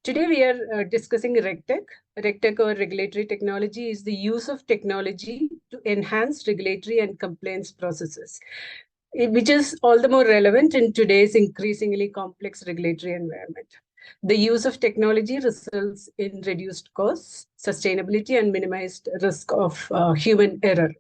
Today we are discussing RegTech. RegTech or regulatory technology is the use of technology to enhance regulatory and compliance processes, which is all the more relevant in today's increasingly complex regulatory environment. The use of technology results in reduced costs, sustainability, and minimized risk of human error.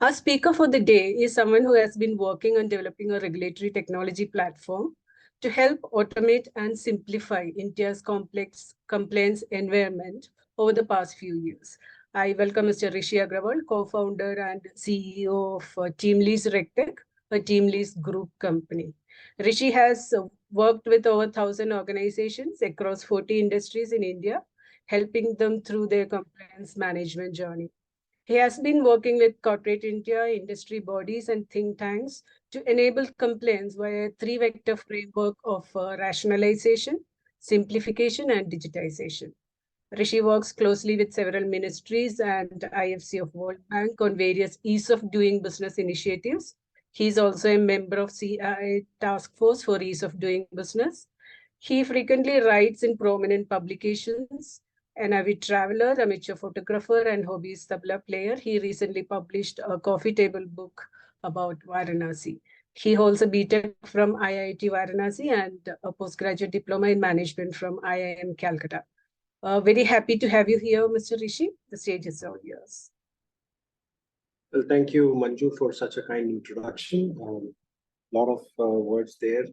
Our speaker for the day is someone who has been working on developing a regulatory technology platform to help automate and simplify India's complex compliance environment over the past few years. I welcome Mr. Rishi Agarwal, co-founder and CEO of TeamLease RegTech, a TeamLease group company. Rishi has worked with over 1,000 organizations across 40 industries in India, helping them through their compliance management journey. He has been working with corporate India, industry bodies, and think tanks to enable compliance via a three-vector framework of rationalization, simplification, and digitization. Rishi works closely with several ministries and IFC of World Bank on various ease of doing business initiatives. He is also a member of CII Task Force for Ease of Doing Business. He frequently writes in prominent publications. An avid traveler, amateur photographer, and hobbyist tabla player, he recently published a coffee table book about Varanasi. He holds a BTech from IIT Varanasi and a postgraduate diploma in management from IIM Calcutta. Very happy to have you here, Mr. Rishi. The stage is all yours. Well, thank you, Manju, for such a kind introduction. A lot of words there.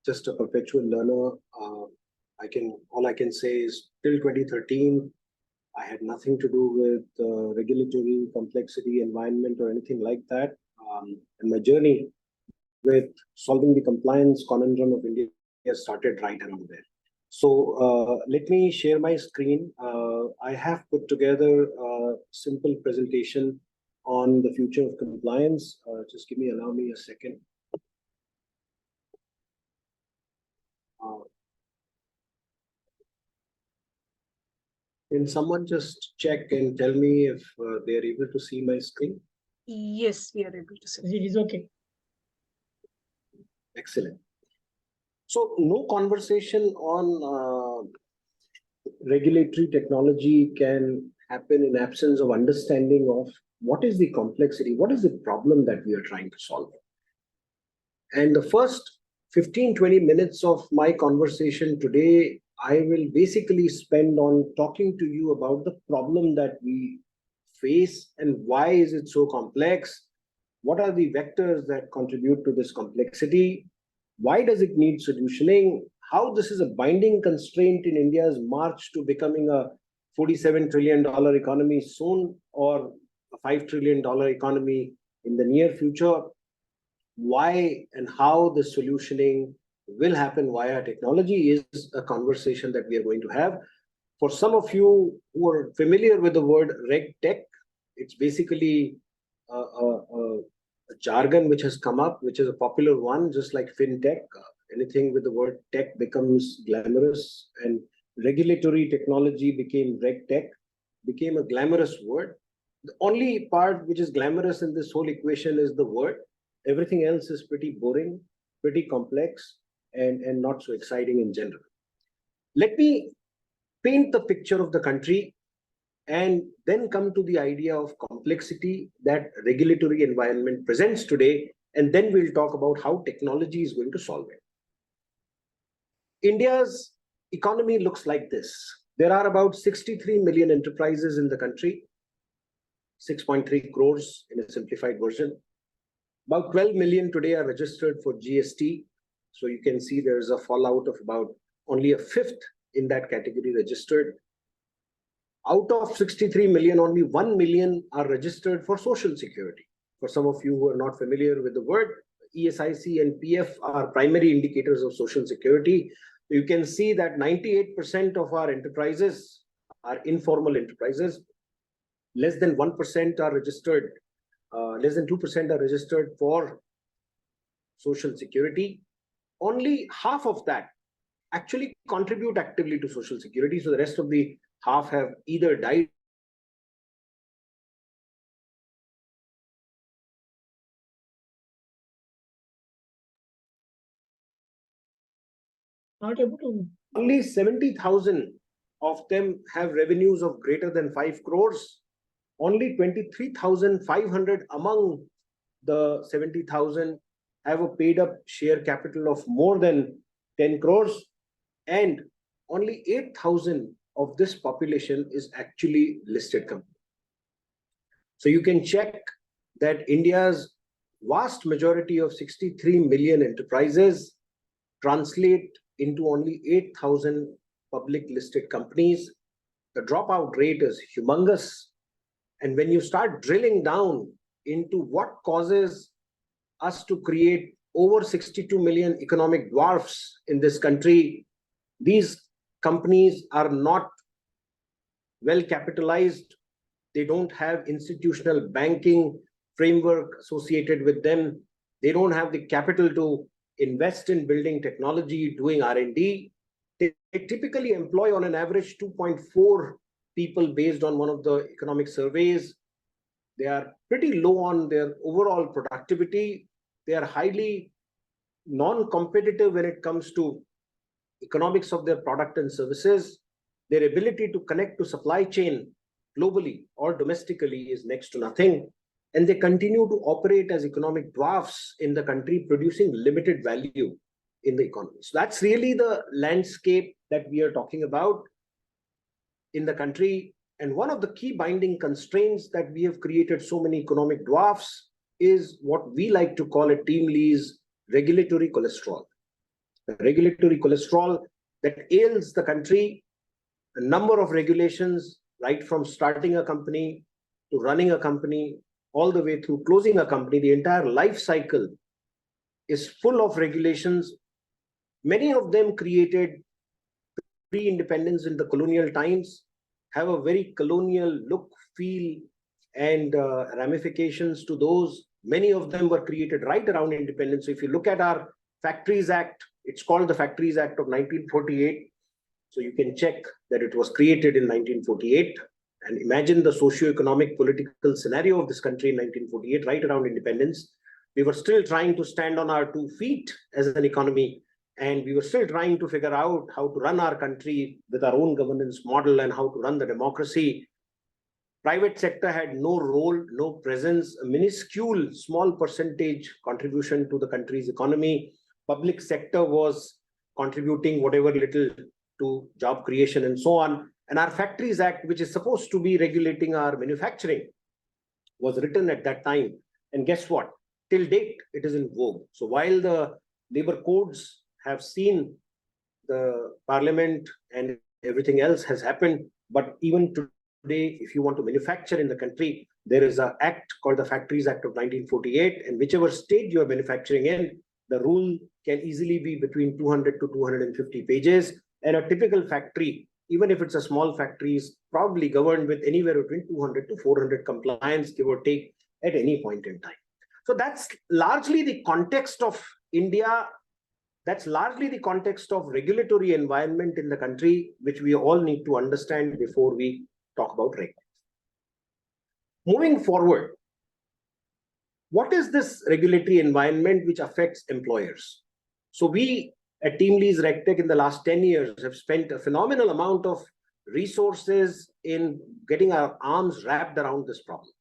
Just a perpetual learner. All I can say is till 2013, I had nothing to do with regulatory complexity, environment, or anything like that. And my journey with solving the compliance conundrum of India started right around there. So let me share my screen. I have put together a simple presentation on the future of compliance. Just allow me a second. Can someone just check and tell me if they're able to see my screen? Yes, we are able to see. It is okay. Excellent. So no conversation on regulatory technology can happen in absence of understanding of what is the complexity, what is the problem that we are trying to solve. And the first 15-20 minutes of my conversation today, I will basically spend on talking to you about the problem that we face and why is it so complex? What are the vectors that contribute to this complexity? Why does it need solutioning? How this is a binding constraint in India's march to becoming a $47 trillion economy soon or a $5 trillion economy in the near future? Why and how the solutioning will happen via technology is a conversation that we are going to have. For some of you who are familiar with the word RegTech, it's basically a jargon which has come up, which is a popular one, just like FinTech. Anything with the word tech becomes glamorous, and regulatory technology became RegTech, became a glamorous word. The only part which is glamorous in this whole equation is the word. Everything else is pretty boring, pretty complex, and not so exciting in general. Let me paint the picture of the country and then come to the idea of complexity that regulatory environment presents today, and then we'll talk about how technology is going to solve it. India's economy looks like this. There are about 63 million enterprises in the country, 6.3 crores in a simplified version. About 12 million today are registered for GST. So you can see there's a fallout of about only a fifth in that category registered. Out of 63 million, only 1 million are registered for Social Security. For some of you who are not familiar with the word, ESIC and PF are primary indicators of Social Security. You can see that 98% of our enterprises are informal enterprises. Less than 1% are registered, less than 2% are registered for Social Security. Only half of that actually contribute actively to Social Security. So the rest of the half have either died Not able to only 70,000 of them have revenues of greater than 5 crores. Only 23,500 among the 70,000 have a paid up share capital of more than 10 crores. And only 8,000 of this population is actually listed company. So you can check that India's vast majority of 63 million enterprises translate into only 8,000 public listed companies. The dropout rate is humongous. And when you start drilling down into what causes us to create over 62 million economic dwarfs in this country, these companies are not well capitalized. They don't have institutional banking framework associated with them. They don't have the capital to invest in building technology, doing R&D. They typically employ on an average 2.4 people based on one of the economic surveys. They are pretty low on their overall productivity. They are highly non-competitive when it comes to economics of their product and services. Their ability to connect to supply chain globally or domestically is next to nothing. And they continue to operate as economic dwarfs in the country, producing limited value in the economy. So that's really the landscape that we are talking about in the country. And one of the key binding constraints that we have created so many economic dwarfs is what we like to call at Team Lee's regulatory cholesterol. The regulatory cholesterol that ails the country, a number of regulations, right from starting a company to running a company, all the way through closing a company. The entire life cycle is full of regulations. Many of them created pre-independence in the colonial times, have a very colonial look, feel, and ramifications to those. Many of them were created right around independence. So if you look at our Factories Act, it's called the Factories Act of 1948. So you can check that it was created in 1948. And imagine the socio-economic political scenario of this country in 1948, right around independence. We were still trying to stand on our 2 feet as an economy. And we were still trying to figure out how to run our country with our own governance model and how to run the democracy. Private sector had no role, no presence, a minuscule, small percentage contribution to the country's economy. Public sector was contributing whatever little to job creation and so on. And our Factories Act, which is supposed to be regulating our manufacturing, was written at that time. And guess what? Till date, it is in vogue. So while the labor codes have seen the parliament and everything else has happened, but even today, if you want to manufacture in the country, there is an act called the Factories Act of 1948, and whichever state you are manufacturing in, the rule can easily be between 200 to 250 pages. And a typical factory, even if it's a small factory, is probably governed with anywhere between 200 to 400 compliance, give or take, at any point in time. So that's largely the context of India. That's largely the context of regulatory environment in the country, which we all need to understand before we talk about RegTech. Moving forward, what is this regulatory environment which affects employers? So we at Team Lee's RegTech in the last 10 years have spent a phenomenal amount of resources in getting our arms wrapped around this problem.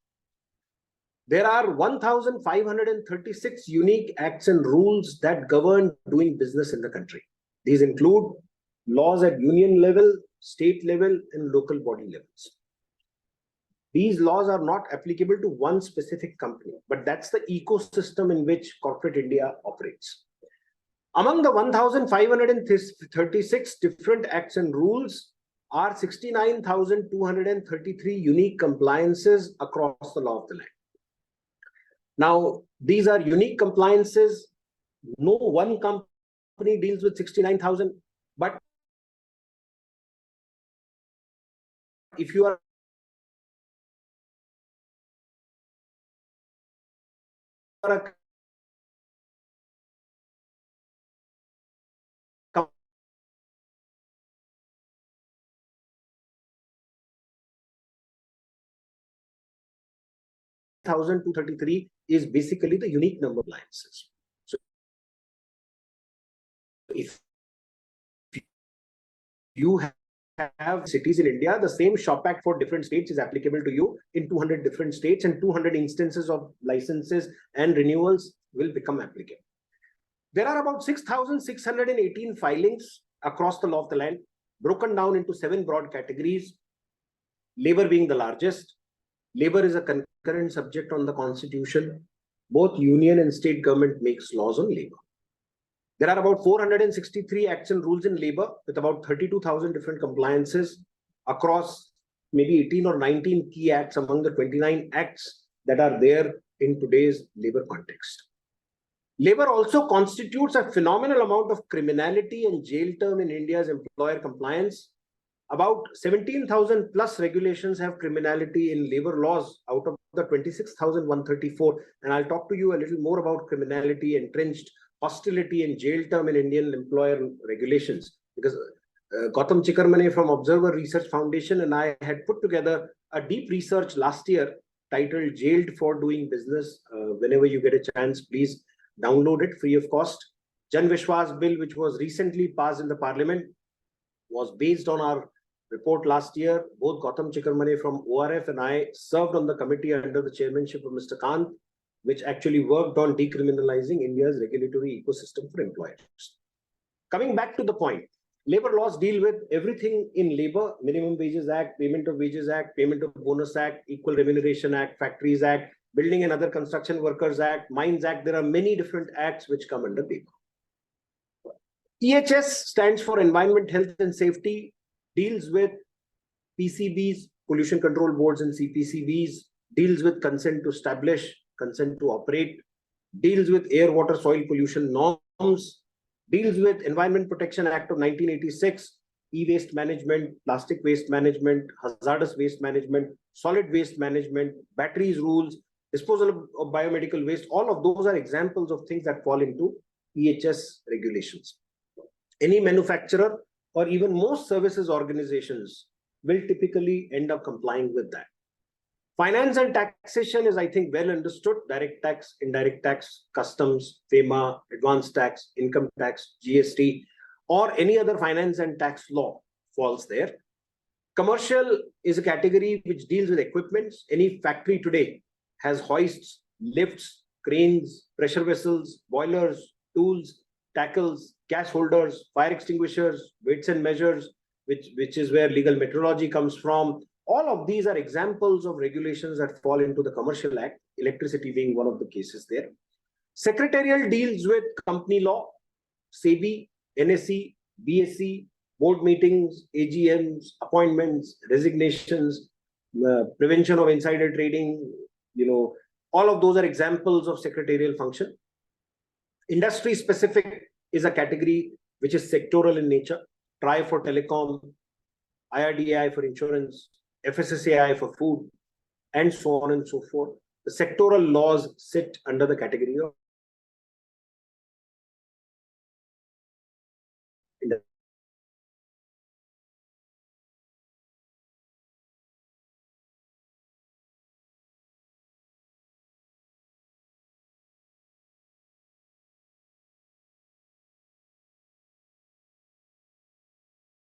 There are 1,536 unique acts and rules that govern doing business in the country. These include laws at union level, state level, and local body levels. These laws are not applicable to one specific company, but that's the ecosystem in which corporate India operates. Among the 1,536 different acts and rules are 69,233 unique compliances across the law of the land. Now, these are unique compliances. No one company deals with 69,000, but if you are a thousand two 33 is basically the unique number of appliances. So if you have cities in India, the same Shop Act for different states is applicable to you in 200 different states, and 200 instances of licenses and renewals will become applicable. There are about 6,618 filings across the law of the land, broken down into 7 broad categories, labor being the largest. Labor is a concurrent subject on the Constitution. Both union and state government makes laws on labor. There are about 463 acts and rules in labor with about 32,000 different compliances across maybe 18 or 19 key acts among the 29 acts that are there in today's labor context. Labor also constitutes a phenomenal amount of criminality and jail term in India's employer compliance. About 17,000 plus regulations have criminality in labor laws out of the 26,134. And I'll talk to you a little more about criminality, entrenched hostility and jail term in Indian employer regulations, because Gautam Chikarmane from Observer Research Foundation and I had put together a deep research last year titled Jailed for Doing Business. Whenever you get a chance, please download it free of cost. Jan Vishwas Bill, which was recently passed in the parliament, was based on our report last year. Both Gautam Chikarmane from ORF and I served on the committee under the chairmanship of Mr. Kant, which actually worked on decriminalizing India's regulatory ecosystem for employers. Coming back to the point, labor laws deal with everything in labor: Minimum Wages Act, Payment of Wages Act, Payment of Bonus Act, Equal Remuneration Act, Factories Act, Building and Other Construction Workers Act, Mines Act. There are many different acts which come under labor. EHS stands for Environment, Health and Safety, deals with PCBs, pollution control boards and CPCBs, deals with consent to establish, consent to operate, deals with air, water, soil pollution norms, deals with Environment Protection Act of 1986, e-waste management, plastic waste management, hazardous waste management, solid waste management, batteries rules, disposal of biomedical waste. All of those are examples of things that fall into EHS regulations. Any manufacturer or even most services organizations will typically end up complying with that. Finance and taxation is, I think, well understood. Direct tax, indirect tax, customs, FEMA, advanced tax, income tax, GST, or any other finance and tax law falls there. Commercial is a category which deals with equipments. Any factory today has hoists, lifts, cranes, pressure vessels, boilers, tools, tackles, gas holders, fire extinguishers, weights and measures, which is where legal metrology comes from. All of these are examples of regulations that fall into the Commercial Act, electricity being one of the cases there. Secretarial deals with company law, SEBI, NSE, BSE, board meetings, AGMs, appointments, resignations, prevention of insider trading, all of those are examples of secretarial function. Industry specific is a category which is sectoral in nature. TRAI for telecom, IRDAI for insurance, FSSAI for food, and so on and so forth. The sectoral laws sit under the category of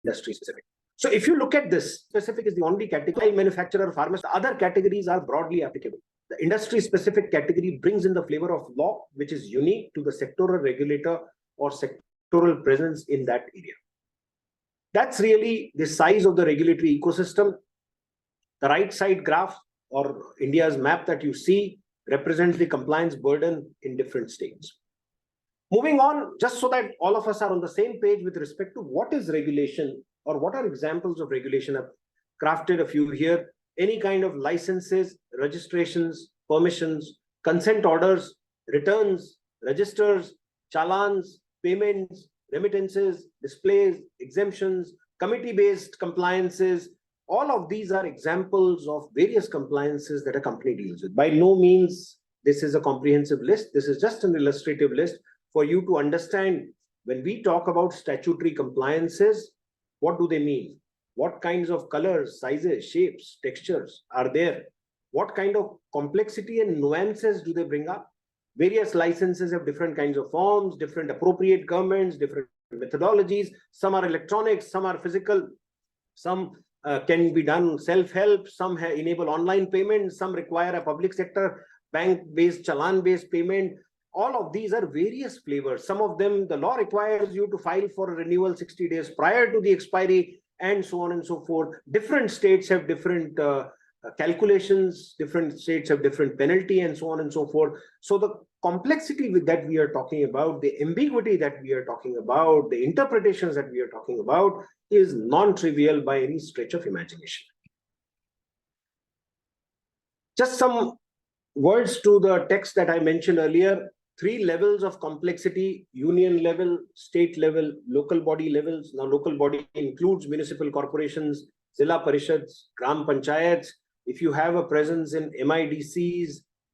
industry specific. So if you look at this, specific is the only category, manufacturer, pharmacist. Other categories are broadly applicable. The industry specific category brings in the flavor of law, which is unique to the sectoral regulator or sectoral presence in that area. That's really the size of the regulatory ecosystem. The right side graph or India's map that you see represents the compliance burden in different states. Moving on, just so that all of us are on the same page with respect to what is regulation or what are examples of regulation. I've crafted a few here. Any kind of licenses, registrations, permissions, consent orders, returns, registers, challans, payments, remittances, displays, exemptions, committee-based compliances. All of these are examples of various compliances that a company deals with. By no means this is a comprehensive list. This is just an illustrative list for you to understand when we talk about statutory compliances, what do they mean? What kinds of colors, sizes, shapes, textures are there? What kind of complexity and nuances do they bring up? Various licenses have different kinds of forms, different appropriate governments, different methodologies. Some are electronic, some are physical, some can be done self-help, some enable online payment, some require a public sector bank-based, challan-based payment. All of these are various flavors. Some of them, the law requires you to file for a renewal 60 days prior to the expiry, and so on and so forth. Different states have different calculations, different states have different penalty, and so on and so forth. So the complexity that we are talking about, the ambiguity that we are talking about, the interpretations that we are talking about is non-trivial by any stretch of imagination. Just some words to the text that I mentioned earlier. 3 levels of complexity: union level, state level, local body levels. Now, local body includes municipal corporations, Zilla Parishads, Gram Panchayats. If you have a presence in MIDCs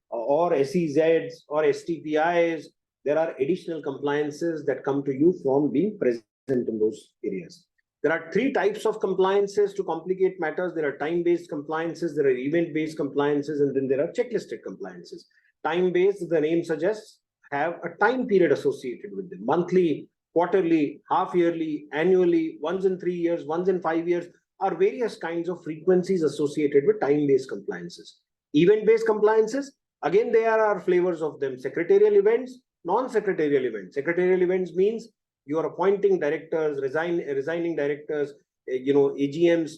or SEZs or STPIs, there are additional compliances that come to you from being present in those areas. There are 3 types of compliances to complicate matters. There are time-based compliances, there are event-based compliances, and then there are checklisted compliances. Time-based, the name suggests, have a time period associated with them: monthly, quarterly, half-yearly, annually, once in 3 years, once in 5 years, are various kinds of frequencies associated with time-based compliances. Event-based compliances, again, there are flavors of them: secretarial events, non-secretarial events. Secretarial events means you are appointing directors, resigning directors, AGMs,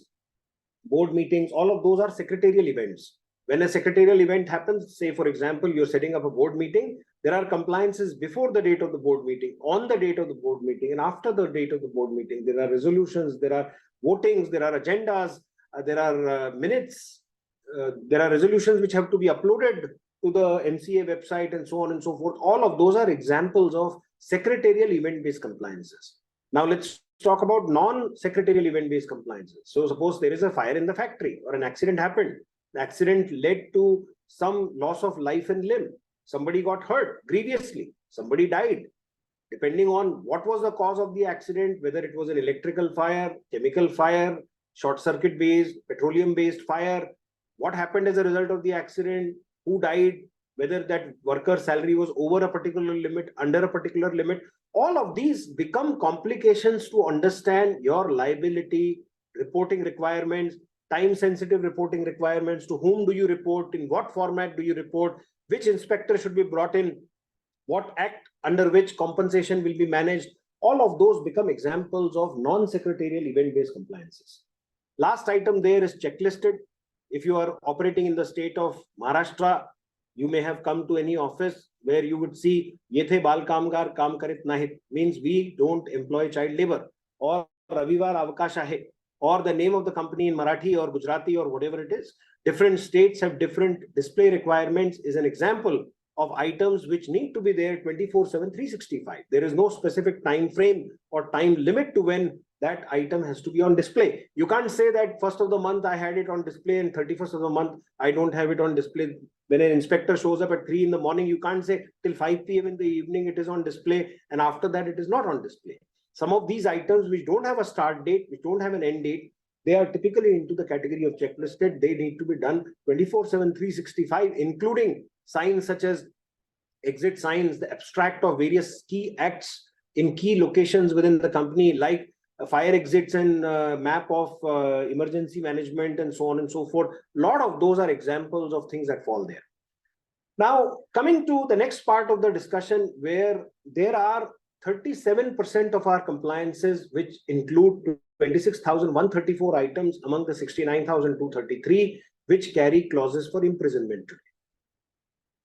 board meetings. All of those are secretarial events. When a secretarial event happens, say, for example, you're setting up a board meeting, there are compliances before the date of the board meeting, on the date of the board meeting, and after the date of the board meeting. There are resolutions, there are votings, there are agendas, there are minutes, there are resolutions which have to be uploaded to the MCA website, and so on and so forth. All of those are examples of secretarial event-based compliances. Now let's talk about non-secretarial event-based compliances. So suppose there is a fire in the factory or an accident happened. The accident led to some loss of life and limb. Somebody got hurt grievously. Somebody died. Depending on what was the cause of the accident, whether it was an electrical fire, chemical fire, short circuit based, petroleum based fire, what happened as a result of the accident, who died, whether that worker's salary was over a particular limit, under a particular limit, all of these become complications to understand your liability, reporting requirements, time sensitive reporting requirements, to whom do you report, in what format do you report, which inspector should be brought in, what act under which compensation will be managed. All of those become examples of non-secretarial event-based compliances. Last item there is checklisted. If you are operating in the state of Maharashtra, you may have come to any office where you would see Yethe Bal Kamgar Kam Karit Nahit, means we don't employ child labor, or Ravivar Avakash Ahe, or the name of the company in Marathi or Gujarati or whatever it is. Different states have different display requirements, is an example of items which need to be there 24/7, 365. There is no specific time frame or time limit to when that item has to be on display. You can't say that 1st of the month I had it on display and 31st of the month I don't have it on display. When an inspector shows up at 3 in the morning, you can't say till 5 p.m. in the evening it is on display, and after that it is not on display. Some of these items which don't have a start date, which don't have an end date, they are typically into the category of checklisted. They need to be done 24/7, 365, including signs such as exit signs, the abstract of various key acts in key locations within the company, like fire exits and map of emergency management, and so on and so forth. A lot of those are examples of things that fall there. Now, coming to the next part of the discussion, where there are 37% of our compliances which include 26,134 items among the 69,233 which carry clauses for imprisonment today.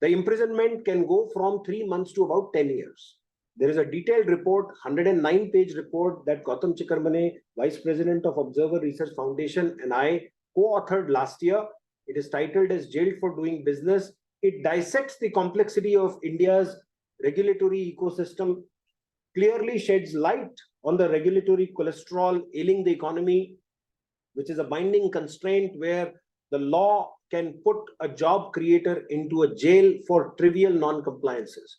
The imprisonment can go from 3 months to about 10 years. There is a detailed report, 109-page report, that Gautam Chikarmane, Vice President of Observer Research Foundation, and I co-authored last year. It is titled as Jailed for Doing Business. It dissects the complexity of India's regulatory ecosystem, clearly sheds light on the regulatory cholesterol ailing the economy, which is a binding constraint where the law can put a job creator into a jail for trivial non-compliances.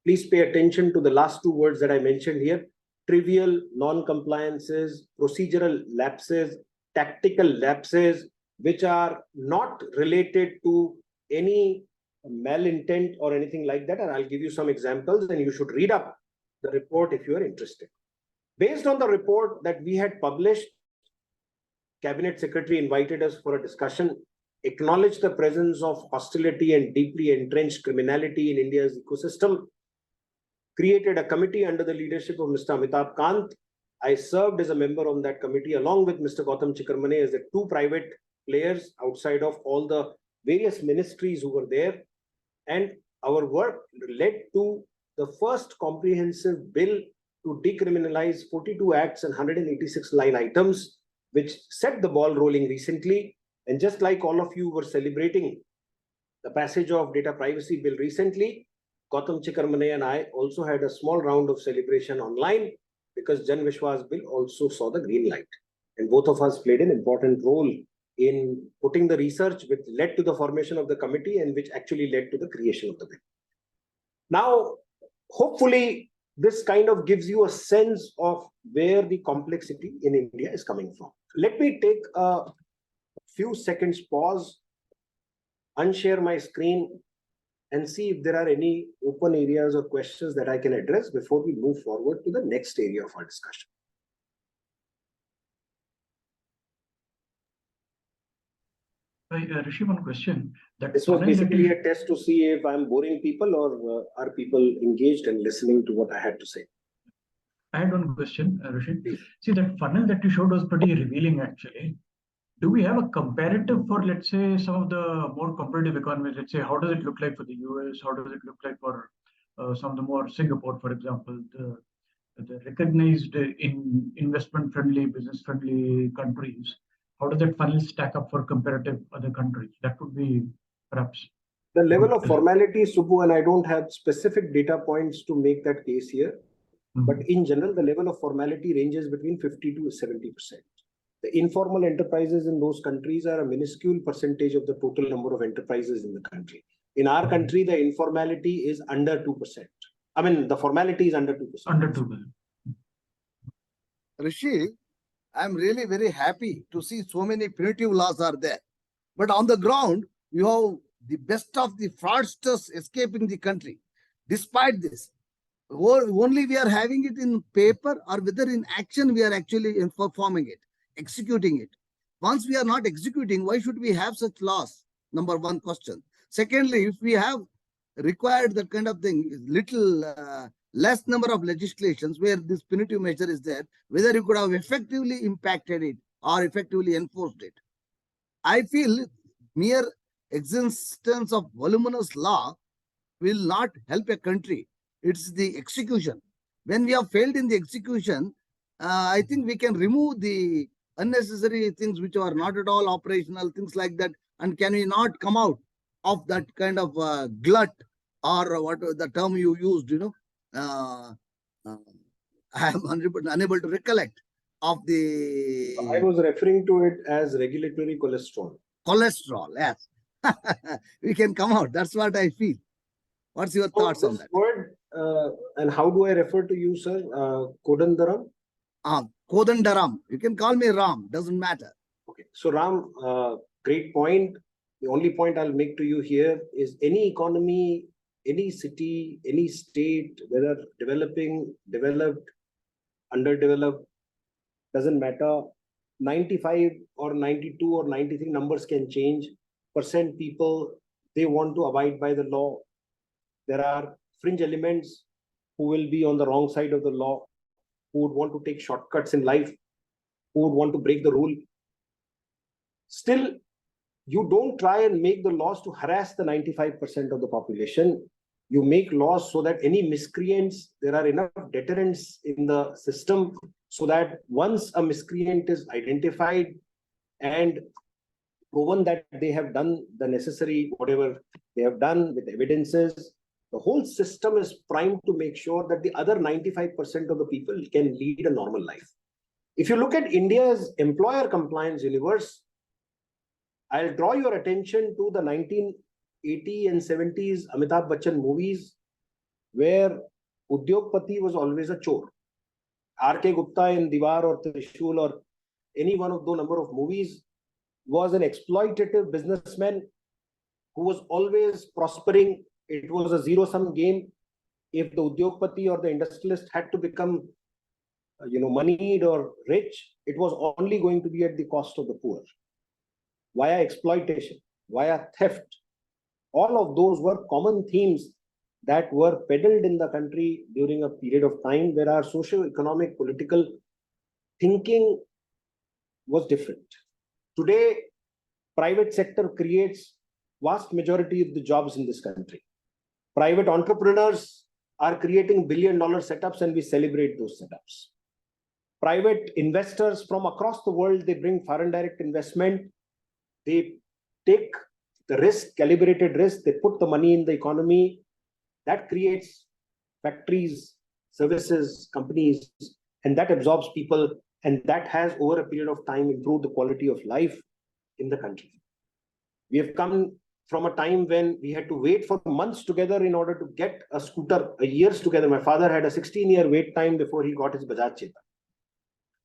Please pay attention to the last 2 words that I mentioned here: trivial non-compliances, procedural lapses, tactical lapses, which are not related to any malintent or anything like that. And I'll give you some examples, and you should read up the report if you are interested. Based on the report that we had published, Cabinet Secretary invited us for a discussion, acknowledged the presence of hostility and deeply entrenched criminality in India's ecosystem, created a committee under the leadership of Mr. Amitabh Kant. I served as a member on that committee along with Mr. Gautam Chikarmane as the two private players outside of all the various ministries who were there. And our work led to the first comprehensive bill to decriminalize 42 acts and 186 line items, which set the ball rolling recently. And just like all of you were celebrating the passage of Data Privacy Bill recently, Gautam Chikarmane and I also had a small round of celebration online because Jan Vishwas Bill also saw the green light. And both of us played an important role in putting the research which led to the formation of the committee and which actually led to the creation of the bill. Now, hopefully, this kind of gives you a sense of where the complexity in India is coming from. Let me take a few seconds pause, unshare my screen, and see if there are any open areas or questions that I can address before we move forward to the next area of our discussion. Rishi, one question. This was basically a test to see if I'm boring people or are people engaged and listening to what I had to say. I had one question, Rishi. See, that funnel that you showed was pretty revealing, actually. Do we have a comparative for, let's say, some of the more competitive economies? Let's say, how does it look like for the US? How does it look like for some of the more Singapore, for example, the recognized investment-friendly, business-friendly countries? How does that funnel stack up for comparative other countries? That would be perhaps the level of formality, Subbu, and I don't have specific data points to make that case here. But in general, the level of formality ranges between 50 to 70%. The informal enterprises in those countries are a minuscule percentage of the total number of enterprises in the country. In our country, the informality is under 2%. I mean, the formality is under 2%. Under 2%. Rishi, I'm really very happy to see so many punitive laws are there. But on the ground, you have the best of the fraudsters escaping the country. Despite this, only we are having it in paper or whether in action we are actually performing it, executing it. Once we are not executing, why should we have such laws? Number one question. Secondly, if we have required that kind of thing, little less number of legislations where this punitive measure is there, whether you could have effectively impacted it or effectively enforced it. I feel mere existence of voluminous law will not help a country. It's the execution. When we have failed in the execution, I think we can remove the unnecessary things which are not at all operational, things like that. And can we not come out of that kind of glut or what the term you used, I am unable to recollect of the... I was referring to it as regulatory cholesterol. Cholesterol, yes. We can come out. That's what I feel. What's your thoughts on that? Word, and how do I refer to you, sir? Kodandaram? Kodandaram. You can call me Ram. Doesn't matter. Okay. So Ram, great point. The only point I'll make to you here is any economy, any city, any state, whether developing, developed, underdeveloped, doesn't matter. 95 or 92 or 93 numbers can change. Percent people, they want to abide by the law. There are fringe elements who will be on the wrong side of the law, who would want to take shortcuts in life, who would want to break the rule. Still, you don't try and make the laws to harass the 95% of the population. You make laws so that any miscreants, there are enough deterrents in the system so that once a miscreant is identified and proven that they have done the necessary, whatever they have done with evidences, the whole system is primed to make sure that the other 95% of the people can lead a normal life. If you look at India's employer compliance universe, I'll draw your attention to the 1980s and 70s Amitabh Bachchan movies where Udyogpati was always a chore. R.K. Gupta in Diwar or Trishul or any one of those number of movies was an exploitative businessman who was always prospering. It was a zero-sum game. If the Udyogpati or the industrialist had to become moneyed or rich, it was only going to be at the cost of the poor, via exploitation, via theft. All of those were common themes that were peddled in the country during a period of time where our socio-economic, political thinking was different. Today, private sector creates vast majority of the jobs in this country. Private entrepreneurs are creating billion-dollar setups, and we celebrate those setups. Private investors from across the world, they bring foreign direct investment. They take the risk, calibrated risk. They put the money in the economy. That creates factories, services, companies, and that absorbs people. And that has, over a period of time, improved the quality of life in the country. We have come from a time when we had to wait for months together in order to get a scooter, years together. My father had a 16-year wait time before he got his Bajaj Chetak.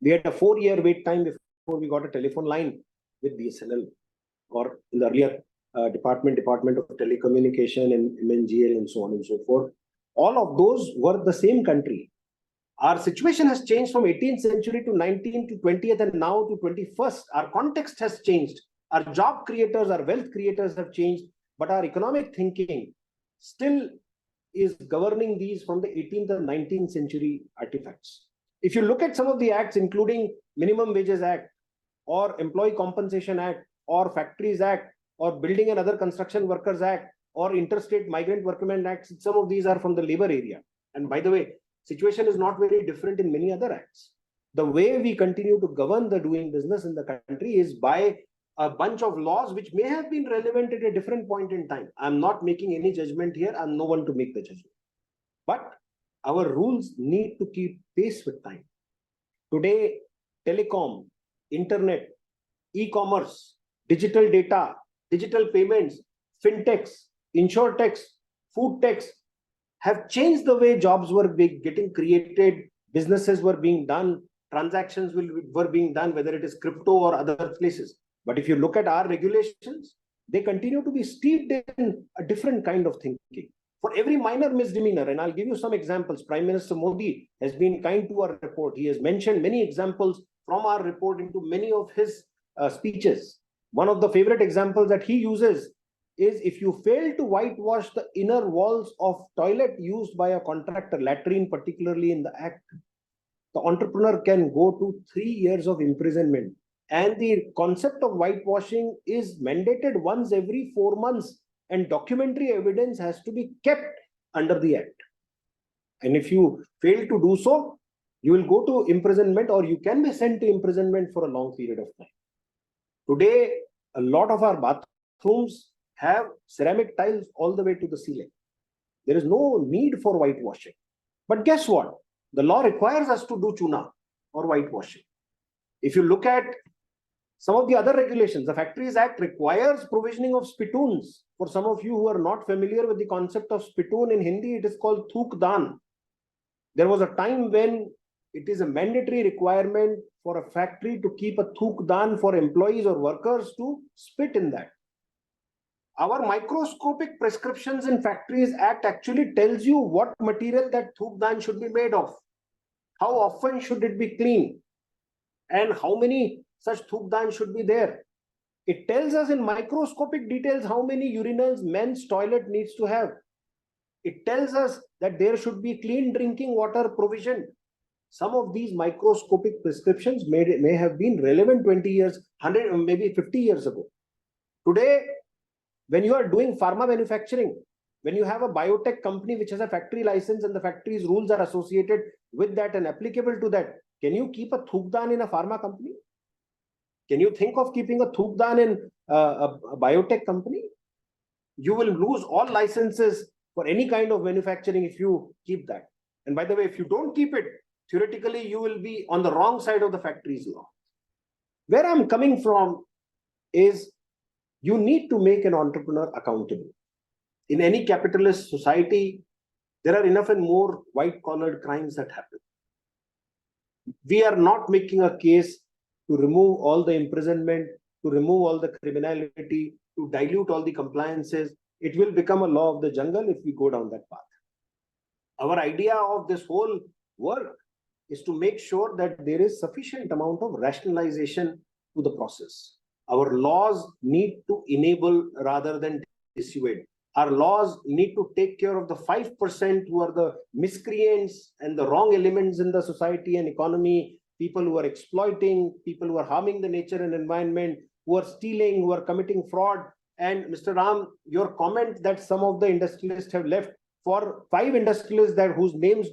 We had a 4-year wait time before we got a telephone line with BSNL, or in the earlier Department of Telecommunication and MNGL and so on and so forth. All of those were the same country. Our situation has changed from 18th century to 19th to 20th and now to 21st. Our context has changed. Our job creators, our wealth creators have changed, but our economic thinking still is governing these from the 18th and 19th century artifacts. If you look at some of the acts, including Minimum Wages Act, or Employee Compensation Act, or Factories Act, or Building and Other Construction Workers Act, or Interstate Migrant Workmen Acts, some of these are from the labor area. And by the way, situation is not very different in many other acts. The way we continue to govern the doing business in the country is by a bunch of laws which may have been relevant at a different point in time. I'm not making any judgment here. I'm no one to make the judgment. But our rules need to keep pace with time. Today, telecom, internet, e-commerce, digital data, digital payments, fintechs, insurtechs, food techs have changed the way jobs were getting created, businesses were being done, transactions were being done, whether it is crypto or other places. But if you look at our regulations, they continue to be steeped in a different kind of thinking. For every minor misdemeanor, and I'll give you some examples, Prime Minister Modi has been kind to our report. He has mentioned many examples from our report into many of his speeches. One of the favorite examples that he uses is if you fail to whitewash the inner walls of toilet used by a contractor, latrine particularly in the act, the entrepreneur can go to 3 years of imprisonment. And the concept of whitewashing is mandated once every 4 months, and documentary evidence has to be kept under the act. And if you fail to do so, you will go to imprisonment, or you can be sent to imprisonment for a long period of time. Today, a lot of our bathrooms have ceramic tiles all the way to the ceiling. There is no need for whitewashing. But guess what? The law requires us to do chuna or whitewashing. If you look at some of the other regulations, the Factories Act requires provisioning of spittoons. For some of you who are not familiar with the concept of spittoon, in Hindi, it is called thukdan. There was a time when it is a mandatory requirement for a factory to keep a thukdan for employees or workers to spit in that. Our microscopic prescriptions in Factories Act actually tells you what material that thukdan should be made of, how often should it be cleaned, and how many such thukdan should be there. It tells us in microscopic details how many urinals men's toilet needs to have. It tells us that there should be clean drinking water provision. Some of these microscopic prescriptions may have been relevant 20 years, 100, or maybe 50 years ago. Today, when you are doing pharma manufacturing, when you have a biotech company which has a factory license and the factory's rules are associated with that and applicable to that, can you keep a thukdan in a pharma company? Can you think of keeping a thukdan in a biotech company? You will lose all licenses for any kind of manufacturing if you keep that. And by the way, if you don't keep it, theoretically, you will be on the wrong side of the factory's law. Where I'm coming from is you need to make an entrepreneur accountable. In any capitalist society, there are enough and more white-collared crimes that happen. We are not making a case to remove all the imprisonment, to remove all the criminality, to dilute all the compliances. It will become a law of the jungle if we go down that path. Our idea of this whole work is to make sure that there is sufficient amount of rationalization to the process. Our laws need to enable rather than dissuade. Our laws need to take care of the 5% who are the miscreants and the wrong elements in the society and economy, people who are exploiting, people who are harming the nature and environment, who are stealing, who are committing fraud. And Mr. Ram, your comment that some of the industrialists have left, for 5 industrialists that whose names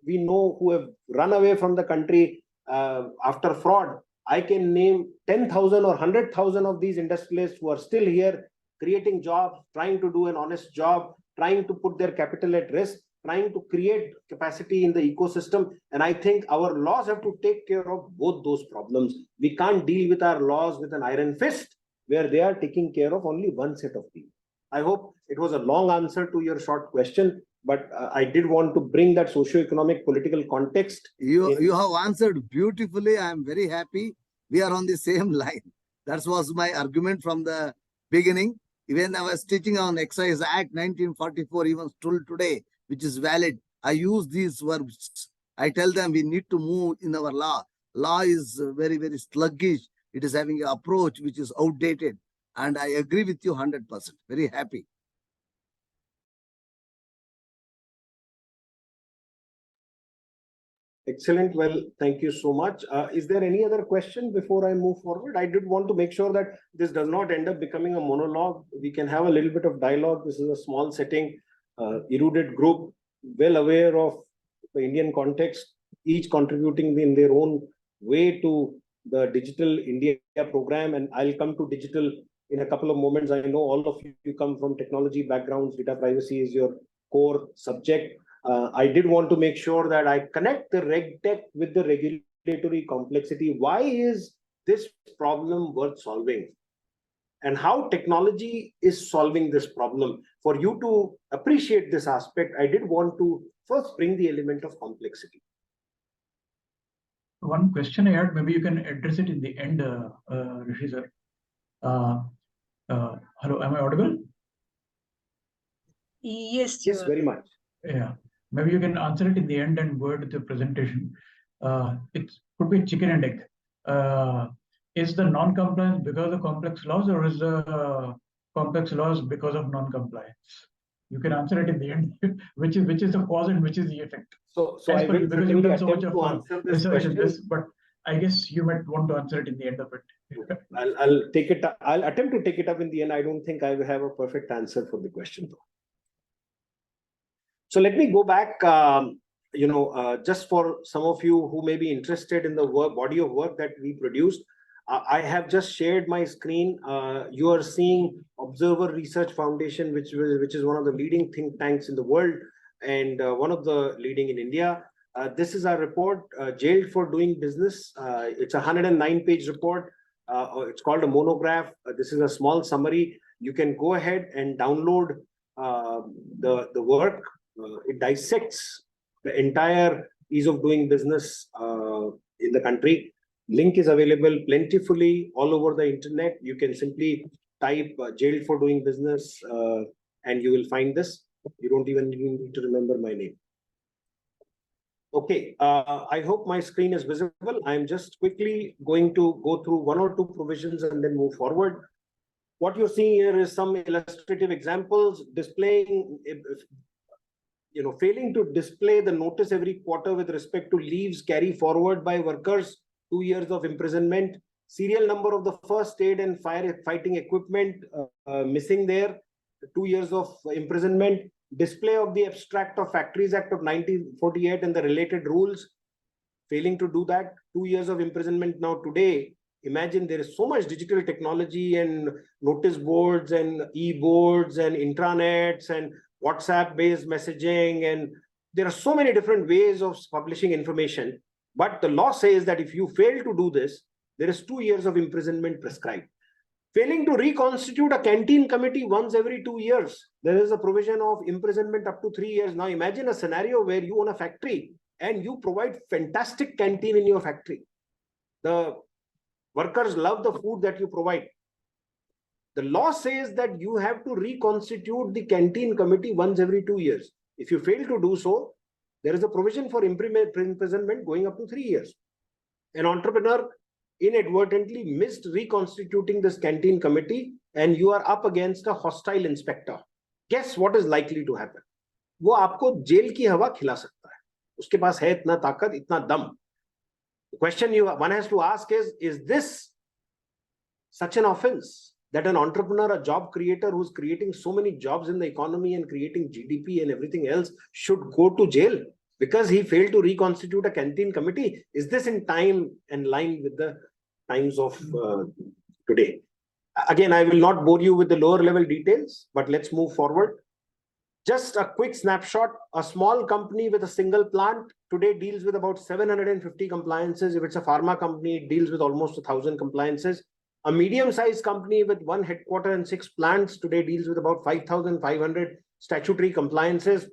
we know who have run away from the country after fraud, I can name 10,000 or 100,000 of these industrialists who are still here, creating jobs, trying to do an honest job, trying to put their capital at risk, trying to create capacity in the ecosystem. And I think our laws have to take care of both those problems. We can't deal with our laws with an iron fist, where they are taking care of only one set of people. I hope it was a long answer to your short question, but I did want to bring that socio-economic political context. You have answered beautifully. I am very happy. We are on the same line. That was my argument from the beginning. Even I was teaching on Excise Act 1944, even still today, which is valid. I use these verbs. I tell them we need to move in our law. Law is very, very sluggish. It is having an approach which is outdated. And I agree with you 100%. Very happy. Excellent. Well, thank you so much. Is there any other question before I move forward? I did want to make sure that this does not end up becoming a monologue. We can have a little bit of dialogue. This is a small setting, erudite group, well aware of the Indian context, each contributing in their own way to the Digital India program. And I'll come to digital in a couple of moments. I know all of you come from technology backgrounds. Data privacy is your core subject. I did want to make sure that I connect the RegTech with the regulatory complexity. Why is this problem worth solving? And how technology is solving this problem? For you to appreciate this aspect, I did want to first bring the element of complexity. One question I had, maybe you can address it in the end, Rishi sir. Hello, am I audible? Yes, Yes, very much. Yeah, maybe you can answer it in the end and go ahead with the presentation. It could be chicken and egg. Is the non-compliance because of complex laws, or is the complex laws because of non-compliance? You can answer it in the end. which is the cause and which is the effect? So I will because you've done so much to of answer this research in question. this, but I guess you might want to answer it in the end of it. I'll take it. I'll attempt to take it up in the end. I don't think I will have a perfect answer for the question though. So let me go back, just for some of you who may be interested in the body of work that we produced. I have just shared my screen. You are seeing Observer Research Foundation, which is one of the leading think tanks in the world and one of the leading in India. This is our report, Jailed for Doing Business. It's a 109-page report. It's called a monograph. This is a small summary. You can go ahead and download the work. It dissects the entire ease of doing business in the country. Link is available plentifully all over the internet. You can simply type Jailed for Doing Business and you will find this. You don't even need to remember my name. Okay, I hope my screen is visible. I'm just quickly going to go through 1 or 2 provisions and then move forward. What you're seeing here is some illustrative examples displaying, failing to display the notice every quarter with respect to leaves carry forward by workers, 2 years of imprisonment. Serial number of the first aid and firefighting equipment missing there, 2 years of imprisonment. Display of the abstract of Factories Act of 1948 and the related rules, failing to do that, 2 years of imprisonment. Now today, imagine there is so much digital technology and notice boards and e-boards and intranets and WhatsApp-based messaging, and there are so many different ways of publishing information. But the law says that if you fail to do this, there is 2 years of imprisonment prescribed. Failing to reconstitute a canteen committee once every 2 years, there is a provision of imprisonment up to 3 years. Now imagine a scenario where you own a factory and you provide fantastic canteen in your factory. The workers love the food that you provide. The law says that you have to reconstitute the canteen committee once every 2 years. If you fail to do so, there is a provision for imprisonment going up to 3 years. An entrepreneur inadvertently missed reconstituting this canteen committee and you are up against a hostile inspector. Guess what is likely to happen? वो आपको jail की हवा खिला सकता है, उसके पास है इतना ताकत, इतना दम. The question one has to ask is this such an offense that an entrepreneur, a job creator who's creating so many jobs in the economy and creating GDP and everything else should go to jail because he failed to reconstitute a canteen committee? Is this in time and line with the times of today? Again, I will not bore you with the lower level details, but let's move forward. Just a quick snapshot. A small company with a single plant today deals with about 750 compliances. If it's a pharma company, it deals with almost 1,000 compliances. A medium-sized company with 1 headquarter and 6 plants today deals with about 5,500 statutory compliances.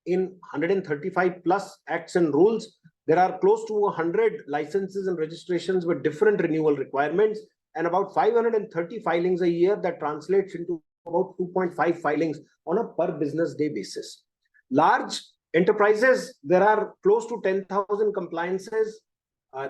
In 135 plus acts and rules, there are close to 100 licenses and registrations with different renewal requirements and about 530 filings a year that translates into about 2.5 filings on a per business day basis. Large enterprises, there are close to 10,000 compliances.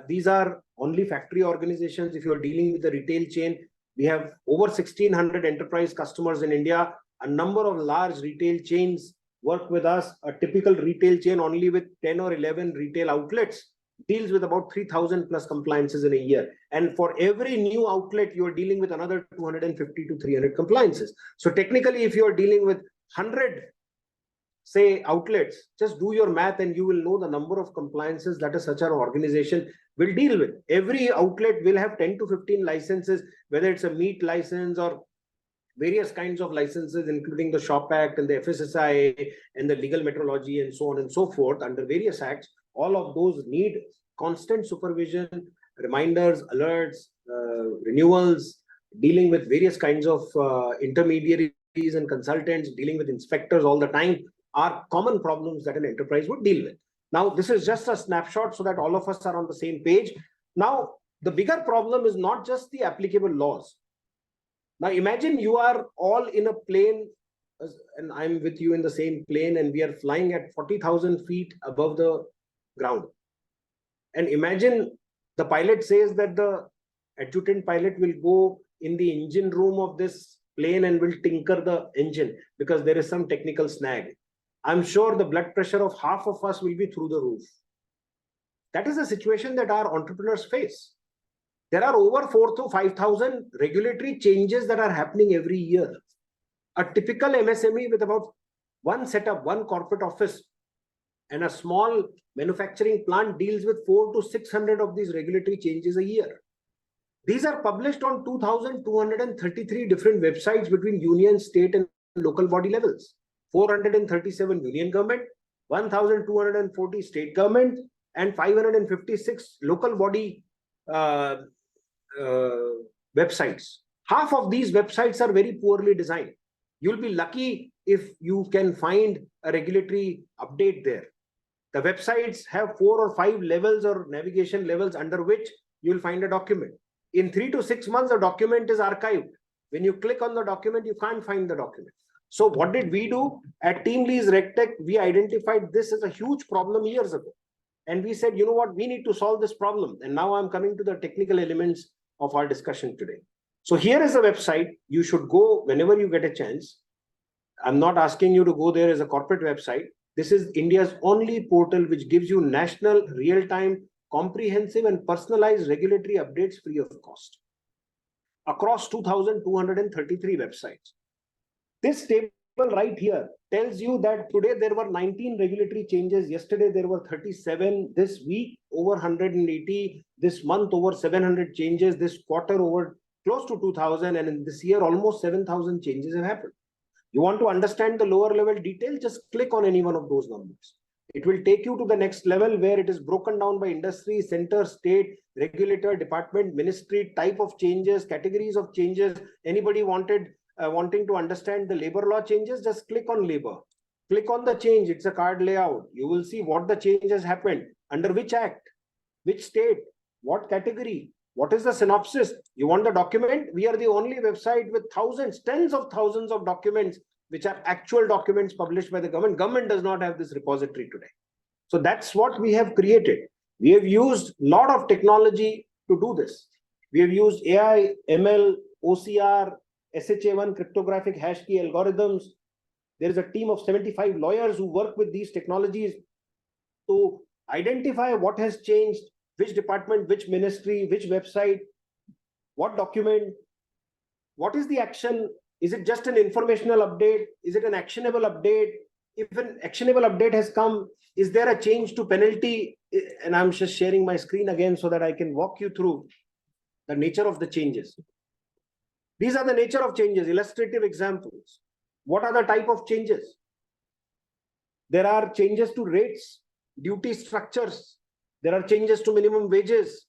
These are only factory organizations. If you're dealing with the retail chain, we have over 1,600 enterprise customers in India. A number of large retail chains work with us. A typical retail chain only with 10 or 11 retail outlets deals with about 3,000 plus compliances in a year. And for every new outlet, you're dealing with another 250 to 300 compliances. So technically, if you're dealing with 100, say, outlets, just do your math and you will know the number of compliances that such an organization will deal with. Every outlet will have 10 to 15 licenses, whether it's a meat license or various kinds of licenses, including the Shop Act and the FSSAI and the legal metrology and so on and so forth under various acts. All of those need constant supervision, reminders, alerts, renewals, dealing with various kinds of intermediaries and consultants, dealing with inspectors all the time are common problems that an enterprise would deal with. Now, this is just a snapshot so that all of us are on the same page. Now, the bigger problem is not just the applicable laws. Now, imagine you are all in a plane and I'm with you in the same plane and we are flying at 40,000 feet above the ground. And imagine the pilot says that the adjutant pilot will go in the engine room of this plane and will tinker the engine because there is some technical snag. I'm sure the blood pressure of half of us will be through the roof. That is the situation that our entrepreneurs face. There are over 4,000 to 5,000 regulatory changes that are happening every year. A typical MSME with about one setup, one corporate office, and a small manufacturing plant deals with 400 to 600 of these regulatory changes a year. These are published on 2,233 different websites between union, state, and local body levels. 437 union government, 1,240 state government, and 556 local body websites. Half of these websites are very poorly designed. You'll be lucky if you can find a regulatory update there. The websites have 4 or 5 levels or navigation levels under which you'll find a document. In 3 to 6 months, the document is archived. When you click on the document, you can't find the document. So what did we do? At Team Lee's RegTech, we identified this as a huge problem years ago. And we said, you know what, we need to solve this problem. And now I'm coming to the technical elements of our discussion today. So here is a website. You should go whenever you get a chance. I'm not asking you to go there as a corporate website. This is India's only portal which gives you national, real-time, comprehensive and personalized regulatory updates free of cost across 2,233 websites. This table right here tells you that today there were 19 regulatory changes. Yesterday there were 37. This week over 180. This month over 700 changes. This quarter over close to 2,000. And in this year almost 7,000 changes have happened. You want to understand the lower level detail, just click on any one of those numbers. It will take you to the next level where it is broken down by industry, center, state, regulator, department, ministry, type of changes, categories of changes. Anybody wanting to understand the labor law changes, just click on labor. Click on the change. It's a card layout. You will see what the change has happened, under which act, which state, what category, what is the synopsis. You want the document? We are the only website with thousands, tens of thousands of documents, which are actual documents published by the government. Government does not have this repository today. So that's what we have created. We have used a lot of technology to do this. We have used AI, ML, OCR, SHA-1 cryptographic hash key algorithms. There is a team of 75 lawyers who work with these technologies to identify what has changed, which department, which ministry, which website, what document, what is the action. Is it just an informational update? Is it an actionable update? If an actionable update has come, is there a change to penalty? And I'm just sharing my screen again so that I can walk you through the nature of the changes. These are the nature of changes, illustrative examples. What are the type of changes? There are changes to rates, duty structures. There are changes to minimum wages.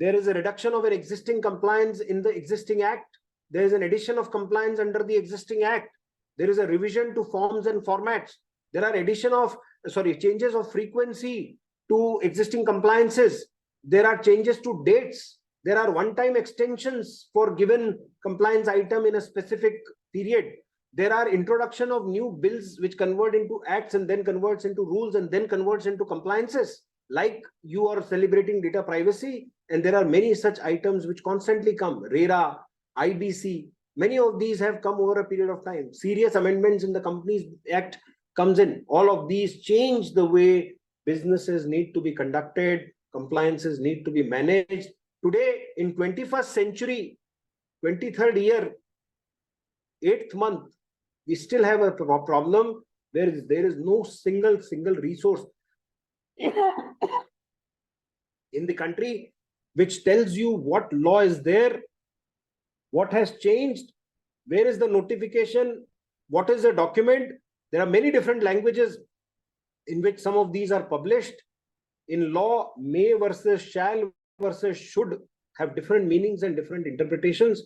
There is a reduction of an existing compliance in the existing act. There is an addition of compliance under the existing act. There is a revision to forms and formats. There are changes of frequency to existing compliances. There are changes to dates. There are one-time extensions for given compliance item in a specific period. There are introduction of new bills which convert into acts and then converts into rules and then converts into compliances. Like you are celebrating data privacy, and there are many such items which constantly come. RERA, IBC, many of these have come over a period of time. Serious amendments in the Companies Act comes in. All of these change the way businesses need to be conducted, compliances need to be managed. Today, in 21st century, 23rd year, 8th month, we still have a problem. There is no single resource in the country which tells you what law is there, what has changed, where is the notification, what is the document. There are many different languages in which some of these are published. In law, may versus shall versus should have different meanings and different interpretations,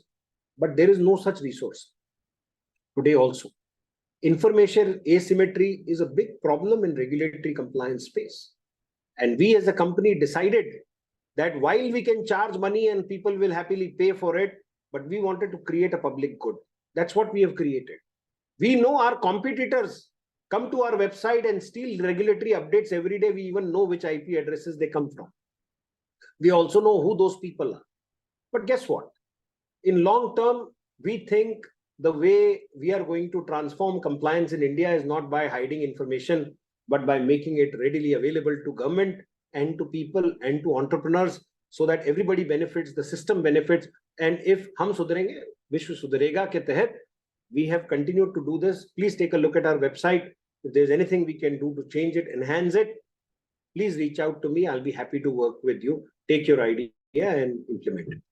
but there is no such resource today also. Information asymmetry is a big problem in regulatory compliance space. And we as a company decided that while we can charge money and people will happily pay for it, but we wanted to create a public good. That's what we have created. We know our competitors come to our website and steal regulatory updates every day. We even know which IP addresses they come from. We also know who those people are. But guess what? In long term, we think the way we are going to transform compliance in India is not by hiding information, but by making it readily available to government and to people and to entrepreneurs so that everybody benefits, the system benefits. And if hum sudharenge, Vishwa sudharega ke tahat, we have continued to do this. Please take a look at our website. If there's anything we can do to change it, enhance it, please reach out to me. I'll be happy to work with you. Take your idea and implement it.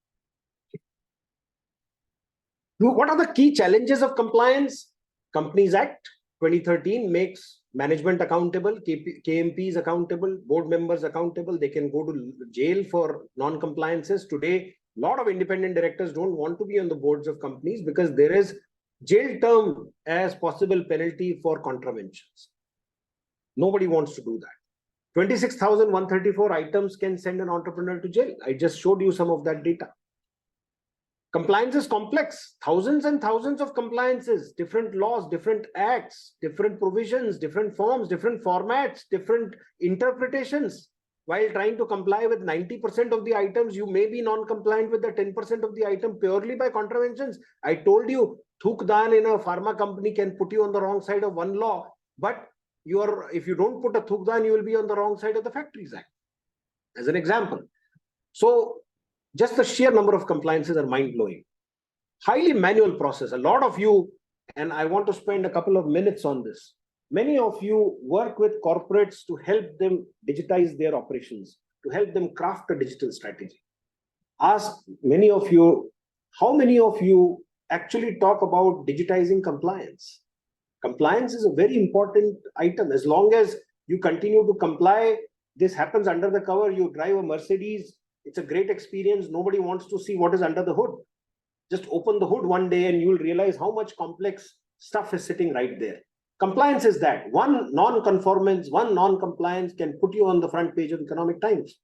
What are the key challenges of compliance? Companies Act 2013 makes management accountable, KMPs accountable, board members accountable. They can go to jail for non-compliances. Today, a lot of independent directors don't want to be on the boards of companies because there is jail term as possible penalty for contraventions. Nobody wants to do that. 26,134 items can send an entrepreneur to jail. I just showed you some of that data. Compliance is complex. Thousands and thousands of compliances, different laws, different acts, different provisions, different forms, different formats, different interpretations. While trying to comply with 90% of the items, you may be non-compliant with the 10% of the item purely by contraventions. I told you, thukdan in a pharma company can put you on the wrong side of one law, but if you don't put a thukdan, you will be on the wrong side of the Factories Act, as an example. So just the sheer number of compliances are mind-blowing. Highly manual process. A lot of you, and I want to spend a couple of minutes on this. Many of you work with corporates to help them digitize their operations, to help them craft a digital strategy. Ask many of you, how many of you actually talk about digitizing compliance? Compliance is a very important item. As long as you continue to comply, this happens under the cover. You drive a Mercedes, it's a great experience. Nobody wants to see what is under the hood. Just open the hood one day and you'll realize how much complex stuff is sitting right there. Compliance is that. One non-conformance, one non-compliance can put you on the front page of Economic Times.